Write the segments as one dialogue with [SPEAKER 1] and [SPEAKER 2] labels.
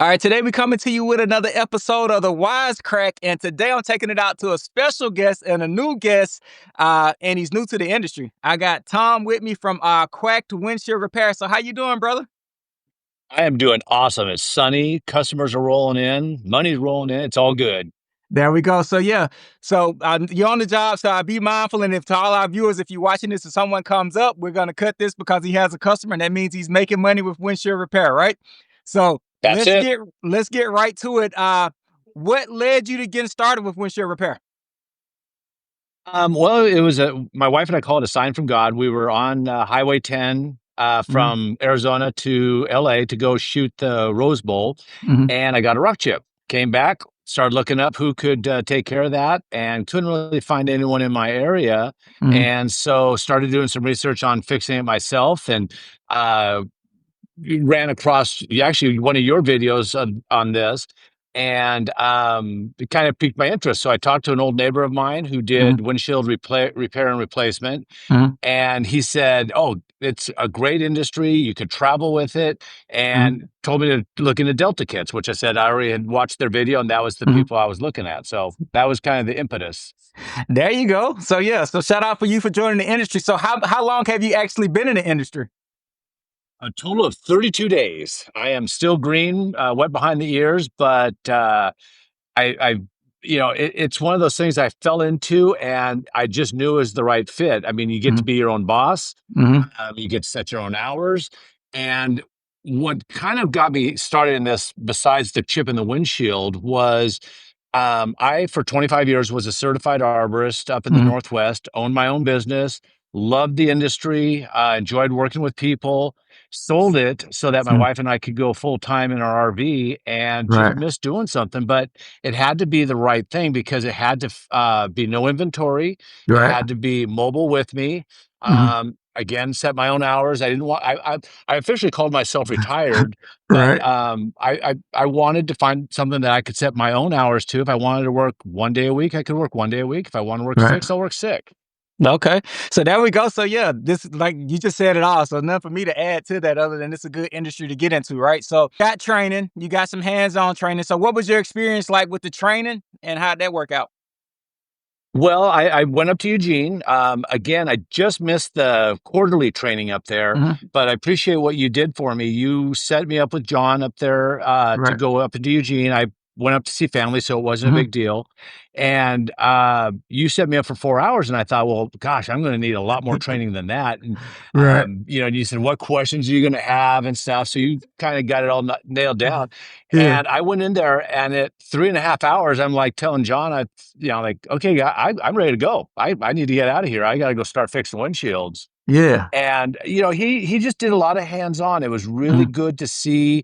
[SPEAKER 1] All right, today we're coming to you with another episode of the Wisecrack, and today I'm taking it out to a special guest and a new guest, and he's new to the industry. I got Tom with me from Cracked Windshield Repair. So how you doing, brother?
[SPEAKER 2] I am doing awesome. It's sunny. Customers are rolling in. Money's rolling in. It's all good.
[SPEAKER 1] There we go. So yeah, so you're on the job, so be mindful. And if to all our viewers, if you're watching this and someone comes up, we're gonna cut this because he has a customer, and that means he's making money with windshield repair, right? So
[SPEAKER 2] That's it.
[SPEAKER 1] let's get right to it. What led you to getting started with windshield repair?
[SPEAKER 2] Well, it was my wife and I call it a sign from God. We were on Highway 10
[SPEAKER 1] Hmm.
[SPEAKER 2] from Arizona to LA to go shoot the Rose Bowl,
[SPEAKER 1] Hmm.
[SPEAKER 2] and I got a rock chip. Came back, started looking up who could take care of that, and couldn't really find anyone in my area.
[SPEAKER 1] Hmm.
[SPEAKER 2] And so started doing some research on fixing it myself, and uh, ran across actually one of your videos on this, and it kind of piqued my interest. So I talked to an old neighbor of mine who
[SPEAKER 1] Hmm.
[SPEAKER 2] did windshield repair and replacement,
[SPEAKER 1] Hmm.
[SPEAKER 2] and he said, "Oh, it's a great industry. You could travel with it," and told me to look into Delta kits, which I said I already had watched their video, and that was the
[SPEAKER 1] Hmm.
[SPEAKER 2] people I was looking at. So that was kind of the impetus.
[SPEAKER 1] There you go. So yeah, so shout out for you for joining the industry. So how long have you actually been in the industry?
[SPEAKER 2] A total of 32 days. I am still green, wet behind the ears, but I it's one of those things I fell into, and I just knew it was the right fit. I mean, you get to
[SPEAKER 1] Hmm.
[SPEAKER 2] be your own boss,
[SPEAKER 1] Hmm.
[SPEAKER 2] you get to set your own hours, and what kind of got me started in this, besides the chip in the windshield, was I, for 25 years, was a certified arborist up in the
[SPEAKER 1] Hmm.
[SPEAKER 2] Northwest, owned my own business, loved the industry, enjoyed working with people, sold it so that my
[SPEAKER 1] Hmm.
[SPEAKER 2] wife and I could go full time in our RV, and just
[SPEAKER 1] Right.
[SPEAKER 2] missed doing something. But it had to be the right thing because it had to be no inventory. It
[SPEAKER 1] Right.
[SPEAKER 2] had to be mobile with me.
[SPEAKER 1] Hmm.
[SPEAKER 2] Again, set my own hours. I didn't want, I officially called myself retired, but
[SPEAKER 1] Right.
[SPEAKER 2] I wanted to find something that I could set my own hours to. If I wanted to work 1 day a week, I could work 1 day a week. If I want to work
[SPEAKER 1] Right.
[SPEAKER 2] 6, I'll work 6.
[SPEAKER 1] Okay. So there we go. So yeah, this like you just said it all. So nothing for me to add to that other than it's a good industry to get into, right? So got training, you got some hands-on training. So what was your experience like with the training and how'd that work out?
[SPEAKER 2] Well, I went up to Eugene. Again, I just missed the quarterly training up there,
[SPEAKER 1] Hmm.
[SPEAKER 2] but I appreciate what you did for me. You set me up with John up there to
[SPEAKER 1] Right.
[SPEAKER 2] go up into Eugene. I went up to see family, so it wasn't a
[SPEAKER 1] Hmm.
[SPEAKER 2] big deal. And you set me up for 4 hours, and I thought, well, gosh, I'm going to need a lot more training than that. And
[SPEAKER 1] Right.
[SPEAKER 2] and you said, what questions are you going to have and stuff. So you kind of got it all nailed down.
[SPEAKER 1] Yeah.
[SPEAKER 2] And I went in there, and at 3.5 hours, I'm like telling John, like, okay, I'm ready to go. I need to get out of here. I got to go start fixing windshields.
[SPEAKER 1] Yeah.
[SPEAKER 2] And he just did a lot of hands on. It was really
[SPEAKER 1] Mhm.
[SPEAKER 2] good to see.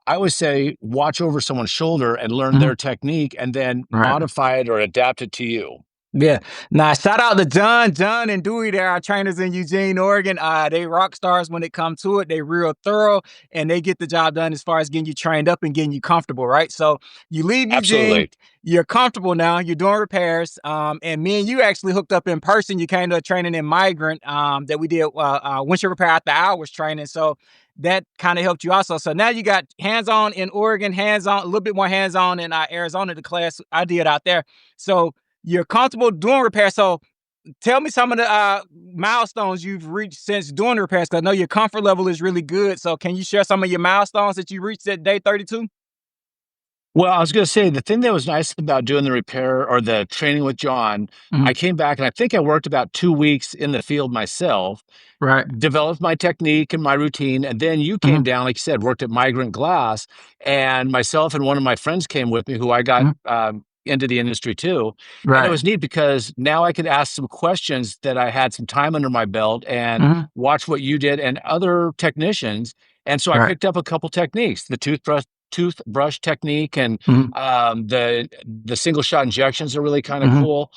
[SPEAKER 2] I always say, watch over someone's shoulder and learn
[SPEAKER 1] Mhm.
[SPEAKER 2] their technique, and then
[SPEAKER 1] Right.
[SPEAKER 2] modify it or adapt it to you.
[SPEAKER 1] Yeah. Now, shout out to John and Dewey. They're our trainers in Eugene, Oregon. They rock stars when it comes to it. They real thorough and they get the job done as far as getting you trained up and getting you comfortable, right? So you leave Eugene,
[SPEAKER 2] Absolutely.
[SPEAKER 1] you're comfortable now, you're doing repairs. And me and you actually hooked up in person. You came to a training in Migrant that we did windshield repair after hours training. So that kind of helped you also. So now you got hands-on in Oregon, hands-on, a little bit more hands-on in Arizona, the class I did out there. So you're comfortable doing repairs. So tell me some of the milestones you've reached since doing the repairs. Cause I know your comfort level is really good. So can you share some of your milestones that you reached at day 32?
[SPEAKER 2] Well, I was going to say the thing that was nice about doing the repair or the training with John,
[SPEAKER 1] Mhm.
[SPEAKER 2] I came back and I think I worked about 2 weeks in the field myself,
[SPEAKER 1] Right.
[SPEAKER 2] developed my technique and my routine. And then you came
[SPEAKER 1] Mhm.
[SPEAKER 2] down, like you said, worked at Migrant Glass, and myself and one of my friends came with me who I got
[SPEAKER 1] Mhm.
[SPEAKER 2] into the industry too. And it
[SPEAKER 1] Right.
[SPEAKER 2] was neat because now I could ask some questions that I had some time under my belt and
[SPEAKER 1] Mhm.
[SPEAKER 2] watch what you did and other technicians. And so I
[SPEAKER 1] Right.
[SPEAKER 2] picked up a couple techniques, the toothbrush technique, and
[SPEAKER 1] Mhm.
[SPEAKER 2] the single shot injections are really kind of
[SPEAKER 1] Mhm.
[SPEAKER 2] cool.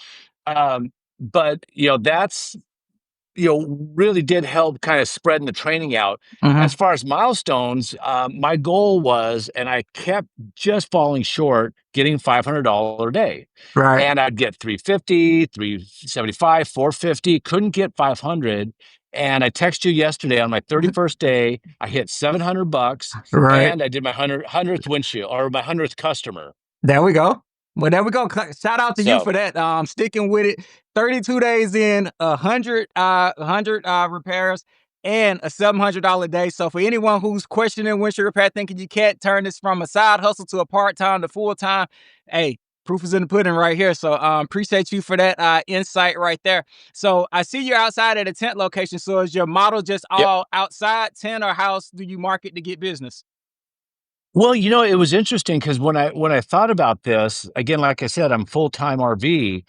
[SPEAKER 2] But that's really did help kind of spreading the training out. As
[SPEAKER 1] Mhm.
[SPEAKER 2] far as milestones, my goal was, and I kept just falling short, getting $500 a day.
[SPEAKER 1] Right.
[SPEAKER 2] And I'd get 350, 375, 450, couldn't get 500. And I text you yesterday on my 31st day, I hit 700 bucks
[SPEAKER 1] Right.
[SPEAKER 2] and I did my 100th windshield or my 100th customer.
[SPEAKER 1] There we go. Well, there we go. Shout out to you
[SPEAKER 2] So,
[SPEAKER 1] for that. Sticking with it. 32 days in, 100 repairs and a $700 day. So for anyone who's questioning windshield repair, thinking you can't turn this from a side hustle to a part-time to full-time, hey, proof is in the pudding right here. So appreciate you for that insight right there. So I see you're outside at a tent location. So is your model just
[SPEAKER 2] yep.
[SPEAKER 1] all outside tent, or how else do you market to get business?
[SPEAKER 2] Well, it was interesting because when I thought about this, again, like I said, I'm full-time RV.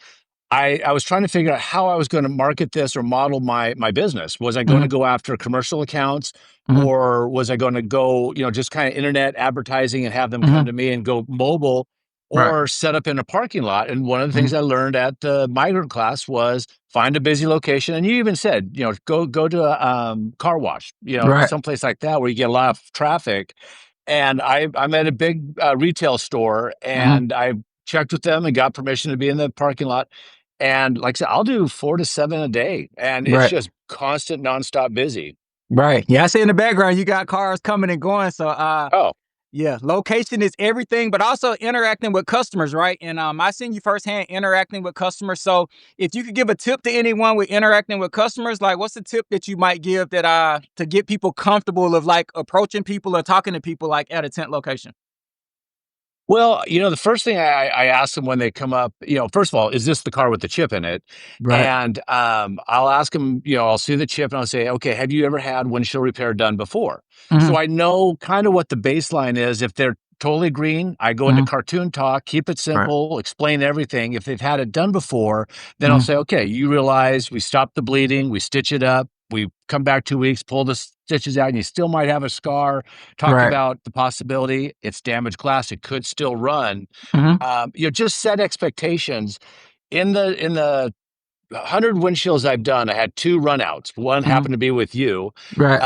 [SPEAKER 2] I was trying to figure out how I was gonna market this or model my business. Was I gonna
[SPEAKER 1] Hmm.
[SPEAKER 2] go after commercial accounts,
[SPEAKER 1] Hmm.
[SPEAKER 2] or was I gonna go, just kinda internet advertising and have them come
[SPEAKER 1] Hmm.
[SPEAKER 2] to me and go mobile,
[SPEAKER 1] Right.
[SPEAKER 2] or set up in a parking lot? And one of the
[SPEAKER 1] Hmm.
[SPEAKER 2] things I learned at the migrant class was find a busy location, and you even said, go to a, car wash,
[SPEAKER 1] Right.
[SPEAKER 2] someplace like that where you get a lot of traffic. And I'm at a big, retail store,
[SPEAKER 1] Hmm.
[SPEAKER 2] and I checked with them and got permission to be in the parking lot, and like I said, I'll do 4 to 7 a day, and it's
[SPEAKER 1] Right.
[SPEAKER 2] just constant nonstop busy.
[SPEAKER 1] Right. Yeah, I see in the background you got cars coming and going. So
[SPEAKER 2] Oh,
[SPEAKER 1] yeah, location is everything, but also interacting with customers, right? And I seen you firsthand interacting with customers. So if you could give a tip to anyone with interacting with customers, like what's the tip that you might give that to get people comfortable of like approaching people or talking to people like at a tent location?
[SPEAKER 2] well, the first thing I ask them when they come up, first of all, is this the car with the chip in it?
[SPEAKER 1] Right.
[SPEAKER 2] And, I'll ask them, I'll see the chip and I'll say, "Okay, have you ever had windshield repair done before?" So
[SPEAKER 1] Hmm.
[SPEAKER 2] I know kinda what the baseline is. If they're totally green, I go into
[SPEAKER 1] Hmm.
[SPEAKER 2] cartoon talk, keep it
[SPEAKER 1] Right.
[SPEAKER 2] simple, explain everything. If they've had it done before, then I'll
[SPEAKER 1] Hmm.
[SPEAKER 2] say, "Okay, you realize we stop the bleeding, we stitch it up, we come back 2 weeks, pull the stitches out, and you still might have a scar." Talk
[SPEAKER 1] Right.
[SPEAKER 2] about the possibility it's damaged glass, it could still run.
[SPEAKER 1] Hmm.
[SPEAKER 2] Just set expectations. In the 100 windshields I've done, I had 2 runouts. One
[SPEAKER 1] Hmm.
[SPEAKER 2] happened to be with you,
[SPEAKER 1] Right.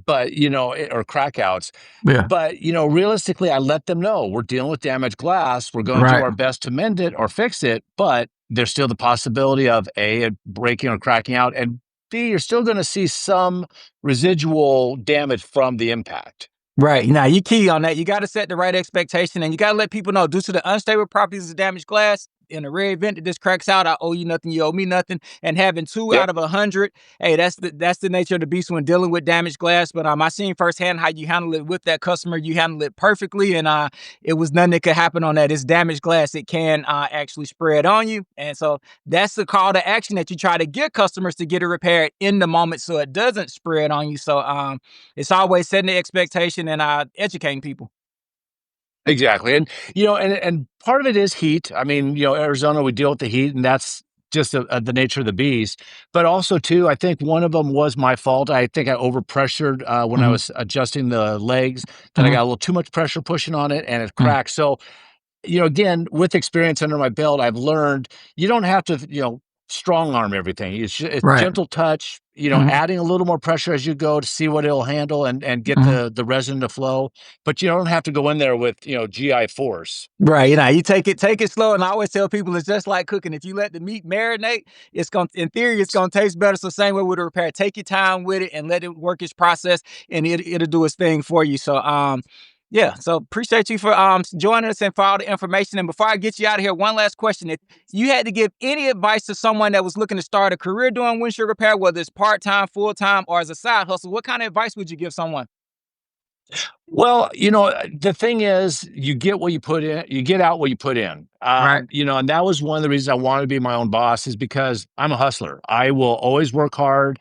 [SPEAKER 2] but, or crackouts.
[SPEAKER 1] Yeah.
[SPEAKER 2] But, realistically, I let them know, "We're dealing with damaged glass. We're gonna do
[SPEAKER 1] Right.
[SPEAKER 2] our best to mend it or fix it, but there's still the possibility of, A, it breaking or cracking out, and B, you're still gonna see some residual damage from the impact."
[SPEAKER 1] Right. Now you key on that. You got to set the right expectation, and you got to let people know due to the unstable properties of damaged glass. In a rare event that this cracks out, I owe you nothing, you owe me nothing. And having two
[SPEAKER 2] Yep.
[SPEAKER 1] out of 100, hey, that's the nature of the beast when dealing with damaged glass. But I seen firsthand how you handle it with that customer. You handle it perfectly, and it was nothing that could happen on that. It's damaged glass; it can actually spread on you, and so that's the call to action that you try to get customers to get it repaired in the moment, so it doesn't spread on you. So it's always setting the expectation and educating people.
[SPEAKER 2] Exactly, and, and part of it is heat. I mean, Arizona, we deal with the heat, and that's just the nature of the beast, but also too, I think one of them was my fault. I think I overpressured, when I
[SPEAKER 1] Mhm,
[SPEAKER 2] was adjusting the legs, that I
[SPEAKER 1] mhm,
[SPEAKER 2] got a little too much pressure pushing on it, and it
[SPEAKER 1] mhm.
[SPEAKER 2] cracked. So, again, with experience under my belt, I've learned you don't have to, strong arm everything. It's
[SPEAKER 1] Right.
[SPEAKER 2] gentle touch,
[SPEAKER 1] Mhm,
[SPEAKER 2] adding a little more pressure as you go to see what it'll handle and get
[SPEAKER 1] mhm.
[SPEAKER 2] the resin to flow. But you don't have to go in there with, GI force.
[SPEAKER 1] Right, you take it slow, and I always tell people it's just like cooking. If you let the meat marinate, it's gonna in theory, it's gonna taste better. So same way with a repair. Take your time with it and let it work its process, and it'll do its thing for you. So yeah, so appreciate you for joining us and for all the information. And before I get you out of here, one last question. If you had to give any advice to someone that was looking to start a career doing windshield repair, whether it's part-time, full-time, or as a side hustle, what kind of advice would you give someone?
[SPEAKER 2] Well, the thing is, you get what you put in, you get out what you put in.
[SPEAKER 1] Right.
[SPEAKER 2] And that was one of the reasons I wanted to be my own boss is because I'm a hustler. I will always work hard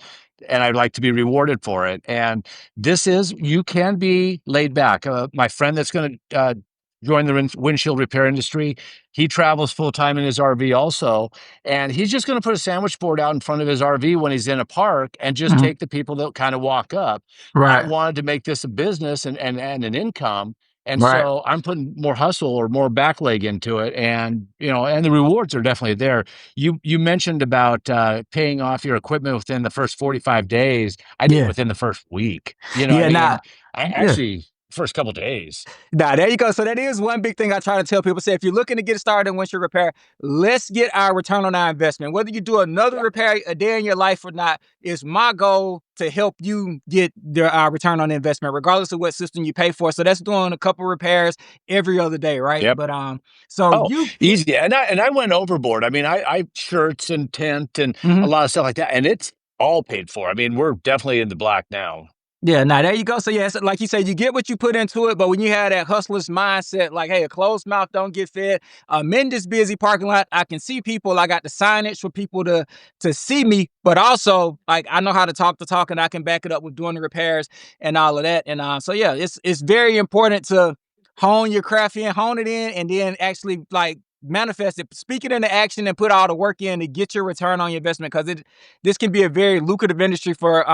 [SPEAKER 2] and I'd like to be rewarded for it. And you can be laid back. My friend that's going to join the windshield repair industry, he travels full time in his RV also. And he's just going to put a sandwich board out in front of his RV when he's in a park and just
[SPEAKER 1] Mhm.
[SPEAKER 2] take the people that kind of walk up. I
[SPEAKER 1] Right.
[SPEAKER 2] wanted to make this a business and an income, and
[SPEAKER 1] Right.
[SPEAKER 2] so I'm putting more hustle or more back leg into it, and, and the rewards are definitely there. You mentioned about, paying off your equipment within the first 45 days. I did it
[SPEAKER 1] Yeah.
[SPEAKER 2] within the first week,
[SPEAKER 1] Yeah.
[SPEAKER 2] and
[SPEAKER 1] Now.
[SPEAKER 2] I
[SPEAKER 1] Yeah.
[SPEAKER 2] actually first couple days.
[SPEAKER 1] Now, there you go. So that is one big thing I try to tell people. Say, if you're looking to get started in windshield repair, let's get our return on our investment. Whether you do another repair a day in your life or not, is my goal to help you get the return on investment, regardless of what system you pay for. So that's doing a couple repairs every other day, right?
[SPEAKER 2] Yep.
[SPEAKER 1] But so
[SPEAKER 2] Oh,
[SPEAKER 1] you,
[SPEAKER 2] easy. And I went overboard. I mean, I shirts and tent and a
[SPEAKER 1] mhm.
[SPEAKER 2] lot of stuff like that, and it's all paid for. I mean, we're definitely in the black now.
[SPEAKER 1] Yeah, now there you go. So yeah, so like you said, you get what you put into it, but when you have that hustler's mindset, like, hey, a closed mouth don't get fed. I'm in this busy parking lot. I can see people. I got the signage for people to see me, but also like I know how to talk the talk, and I can back it up with doing the repairs and all of that. And so yeah, it's very important to hone your craft in, hone it in, and then actually like manifest it, speak it into action, and put all the work in to get your return on your investment. Because this can be a very lucrative industry for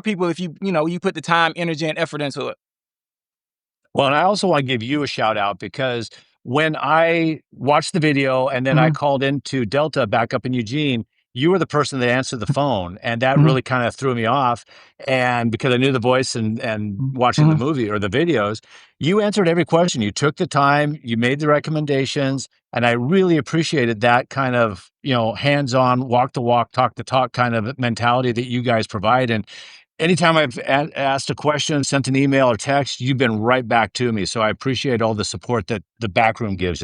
[SPEAKER 1] people if you put the time, energy, and effort into it.
[SPEAKER 2] Well, and I also want to give you a shout out because when I watched the video and then I
[SPEAKER 1] Mhm,
[SPEAKER 2] called into Delta back up in Eugene, you were the person that answered the phone, and that
[SPEAKER 1] mhm,
[SPEAKER 2] really kind of threw me off. And because I knew the voice and
[SPEAKER 1] mhm,
[SPEAKER 2] watching the
[SPEAKER 1] mhm.
[SPEAKER 2] movie or the videos, you answered every question. You took the time, you made the recommendations, and I really appreciated that kind of, hands-on, walk the walk, talk the talk kind of mentality that you guys provide. And anytime I've asked a question, sent an email or text, you've been right back to me. So I appreciate all the support that the back room gives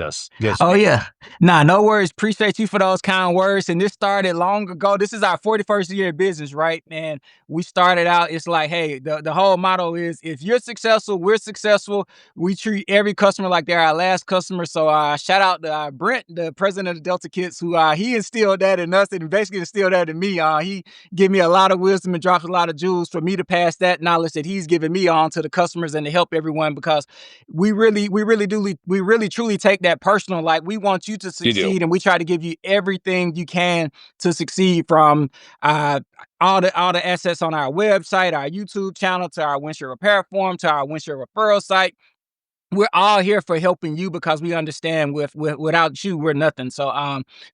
[SPEAKER 1] Oh
[SPEAKER 2] me.
[SPEAKER 1] yeah. Nah, no worries. Appreciate you for those kind words. And this started long ago. This is our 41st year of business, right? And we started out, it's like, hey, the whole motto is if you're successful, we're successful. We treat every customer like they're our last customer. So shout out to Brent, the president of the Delta Kids, who he instilled that in us and basically instilled that in me. He gave me a lot of wisdom and dropped a lot of jewels for me to pass that knowledge that he's given me on to the customers and to help everyone, because we really truly take that personal. Like, we want you to
[SPEAKER 2] You do.
[SPEAKER 1] succeed, and we try to give you everything you can to succeed, from uh all the assets on our website, our YouTube channel, to our windshield repair forum, to our windshield referral site. We're all here for helping you, because we understand without you we're nothing. So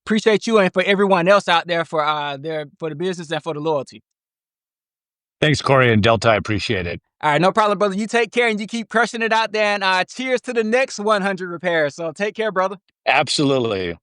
[SPEAKER 1] appreciate you, and for everyone else out there, for the business and for the loyalty.
[SPEAKER 2] Thanks, Corey and Delta. I appreciate it.
[SPEAKER 1] All right, no problem, brother. You take care and you keep crushing it out there. And cheers to the next 100 repairs. So take care, brother.
[SPEAKER 2] Absolutely.